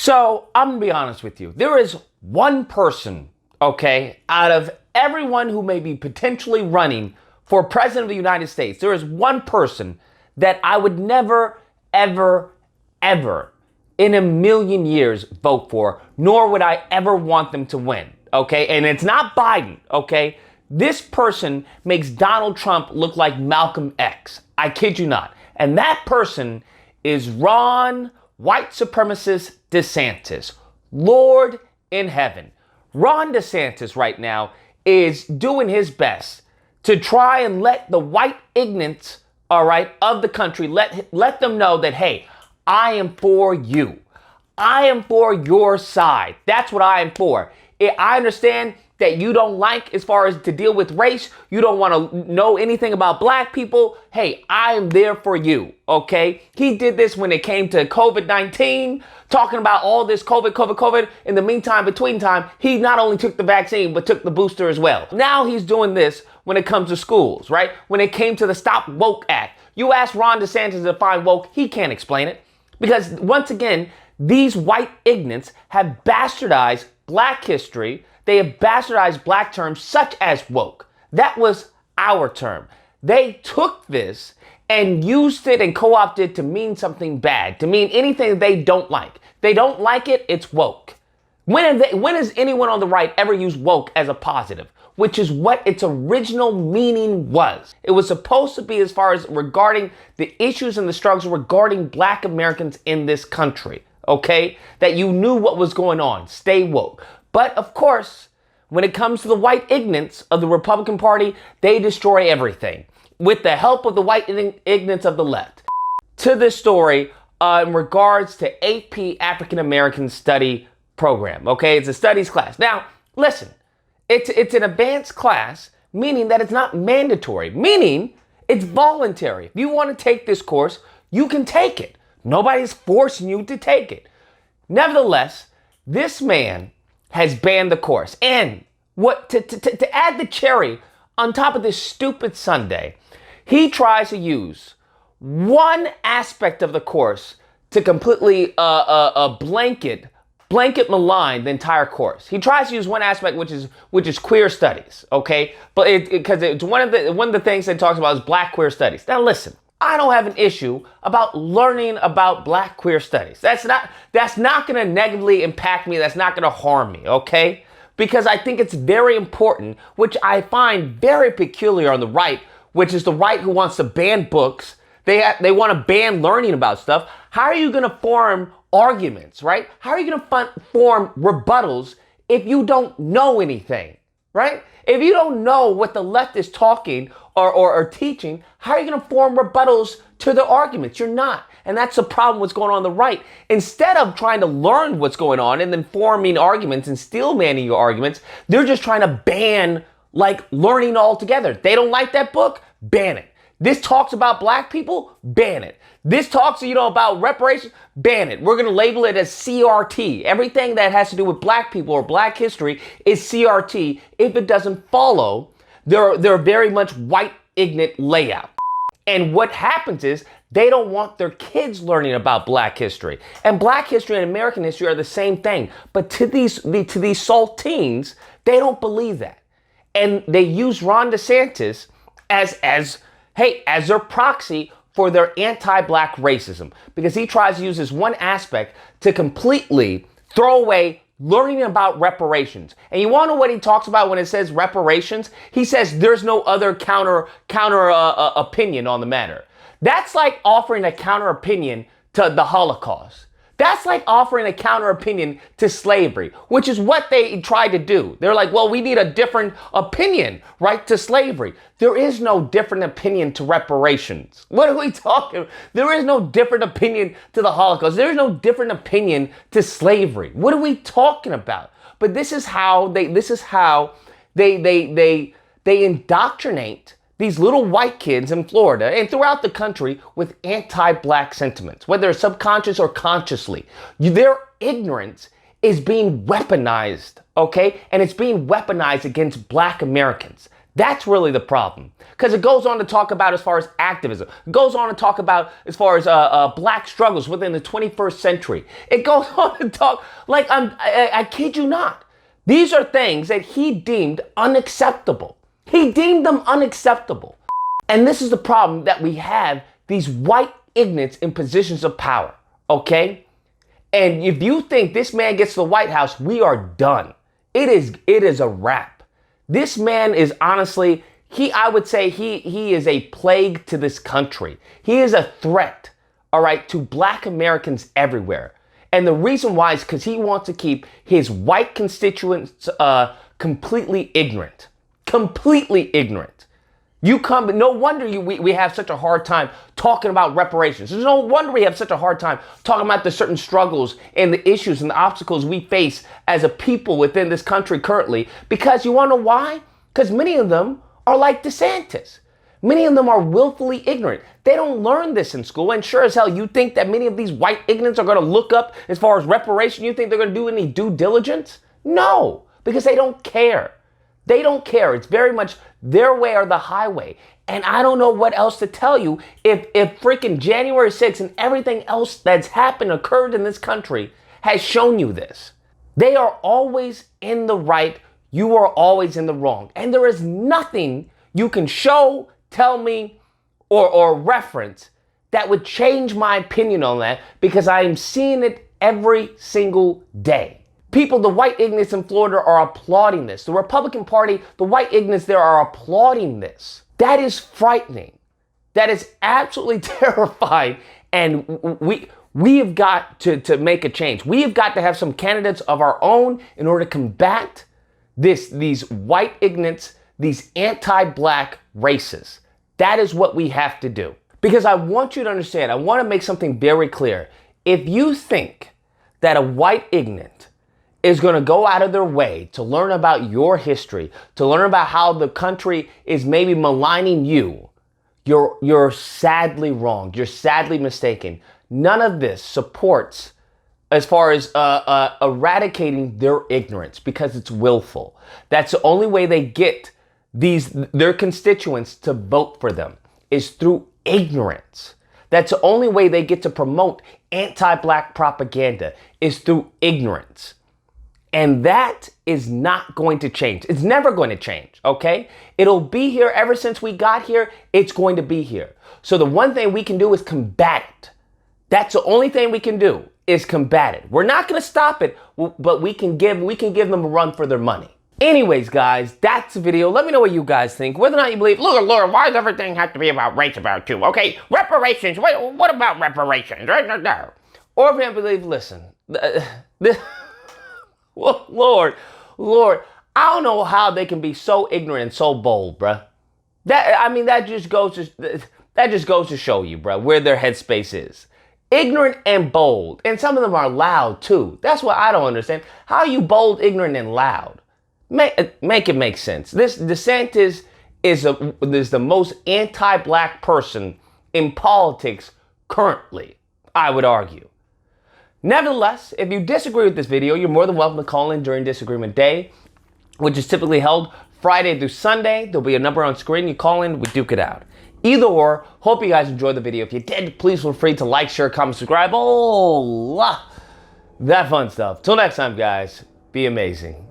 So I'm gonna be honest with you. There is one person, okay, out of everyone who may be potentially running for president of the United States, there is one person that I would never, ever, ever in a million years vote for, nor would I ever want them to win, okay? And it's not Biden, okay? This person makes Donald Trump look like Malcolm X. I kid you not. And that person is Ron white supremacist DeSantis. Lord in heaven. Ron DeSantis right now is doing his best to try and let the white ignorance, all right, of the country, let them know that, hey, I am for you. I am for your side. That's what I am for. I understand that you don't like as far as to deal with race. You don't want to know anything about black people. Hey, I am there for you, okay? He did this when it came to COVID-19, talking about all this COVID. In the meantime, between time, he not only took the vaccine, but took the booster as well. Now he's doing this when it comes to schools, right? When it came to the Stop Woke Act. You ask Ron DeSantis to define woke, he can't explain it. Because once again, these white ignorants have bastardized black history. They have bastardized black terms such as woke. That was our term. They took this and used it and co-opted to mean something bad, to mean anything they don't like. They don't like it, it's woke. When has anyone on the right ever used woke as a positive? Which is what its original meaning was. It was supposed to be as far as regarding the issues and the struggles regarding black Americans in this country, okay? That you knew what was going on. Stay woke. But of course, when it comes to the white ignorance of the Republican Party, they destroy everything with the help of the white ignorance of the left. To this story in regards to AP African American Study Program, okay? It's a studies class. Now, listen, it's an advanced class, meaning that it's not mandatory, meaning it's voluntary. If you want to take this course, you can take it. Nobody's forcing you to take it. Nevertheless, this man has banned the course. And what to add the cherry on top of this stupid sundae, he tries to use one aspect of the course to completely blanket malign the entire course. He tries to use one aspect, which is queer studies, okay? But because it's one of the things that it talks about is black queer studies. Now listen, I don't have an issue about learning about black queer studies. That's not going to negatively impact me. That's not going to harm me, okay? Because I think it's very important, which I find very peculiar on the right, which is the right who wants to ban books. They want to ban learning about stuff. How are you going to form arguments, right? How are you going to form rebuttals if you don't know anything, right? If you don't know what the left is talking or teaching, how are you going to form rebuttals to the arguments? You're not. And that's the problem what's going on the right. Instead of trying to learn what's going on and then forming arguments and steel manning your arguments, they're just trying to ban like learning altogether. They don't like that book? Ban it. This talks about black people? Ban it. This talks, about reparations? Ban it. We're going to label it as CRT. Everything that has to do with black people or black history is CRT if it doesn't follow their very much white ignorant layout. And what happens is they don't want their kids learning about black history. And black history and American history are the same thing. But to these saltines, they don't believe that. And they use Ron DeSantis as their proxy for their anti-black racism, because he tries to use this one aspect to completely throw away learning about reparations. And you want to know what he talks about when it says reparations? He says there's no other counter opinion on the matter. That's like offering a counter opinion to the Holocaust. That's like offering a counter opinion to slavery, which is what they tried to do. They're like, well, we need a different opinion, right, to slavery. There is no different opinion to reparations. What are we talking about? There is no different opinion to the Holocaust. There is no different opinion to slavery. What are we talking about? But this is how they indoctrinate these little white kids in Florida and throughout the country with anti-black sentiments, whether it's subconscious or consciously. Their ignorance is being weaponized, okay? And it's being weaponized against black Americans. That's really the problem. Because it goes on to talk about as far as activism. It goes on to talk about as far as black struggles within the 21st century. It goes on to talk like I kid you not. These are things that he deemed unacceptable. He deemed them unacceptable. And this is the problem that we have these white ignorants in positions of power, okay? And if you think this man gets to the White House, we are done. It is a wrap. This man is honestly, I would say he is a plague to this country. He is a threat, all right, to black Americans everywhere. And the reason why is because he wants to keep his white constituents completely ignorant. Completely ignorant. No wonder we have such a hard time talking about reparations. There's no wonder we have such a hard time talking about the certain struggles and the issues and the obstacles we face as a people within this country currently. Because you want to know why? Because many of them are like DeSantis. Many of them are willfully ignorant. They don't learn this in school. And sure as hell, you think that many of these white ignorants are going to look up as far as reparation? You think they're going to do any due diligence? No, because they don't care. They don't care. It's very much their way or the highway. And I don't know what else to tell you if freaking January 6th and everything else that's occurred in this country has shown you this. They are always in the right. You are always in the wrong. And there is nothing you can show, tell me, or reference that would change my opinion on that, because I am seeing it every single day. People, the white ignorants in Florida are applauding this. The Republican Party, the white ignorants there are applauding this. That is frightening. That is absolutely terrifying. And we have got to make a change. We have got to have some candidates of our own in order to combat these white ignorants, these anti-black racists. That is what we have to do. Because I want you to understand, I want to make something very clear. If you think that a white ignorant is going to go out of their way to learn about your history, to learn about how the country is maybe maligning you, you're sadly wrong. You're sadly mistaken. None of this supports as far as eradicating their ignorance, because it's willful. That's the only way they get their constituents to vote for them, is through ignorance. That's the only way they get to promote anti-black propaganda, is through ignorance. And that is not going to change. It's never going to change, okay? It'll be here ever since we got here. It's going to be here. So the one thing we can do is combat it. That's the only thing we can do, is combat it. We're not going to stop it, but we can give them a run for their money. Anyways, guys, that's the video. Let me know what you guys think. Whether or not you believe, look, Lord, why does everything have to be about race about you? Okay, reparations. What about reparations? Or if you believe, listen, well, Lord, I don't know how they can be so ignorant and so bold, bruh. That just goes to show you, bruh, where their headspace is. Ignorant and bold. And some of them are loud, too. That's what I don't understand. How are you bold, ignorant, and loud? Make it make sense. This DeSantis is the most anti-black person in politics currently, I would argue. Nevertheless, if you disagree with this video, you're more than welcome to call in during Disagreement Day, which is typically held Friday through Sunday. There'll be a number on screen. You call in, we duke it out. Either or, hope you guys enjoyed the video. If you did, please feel free to like, share, comment, subscribe. That fun stuff. Till next time, guys, be amazing.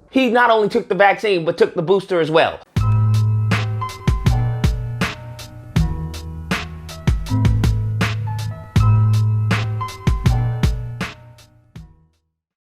He not only took the vaccine, but took the booster as well.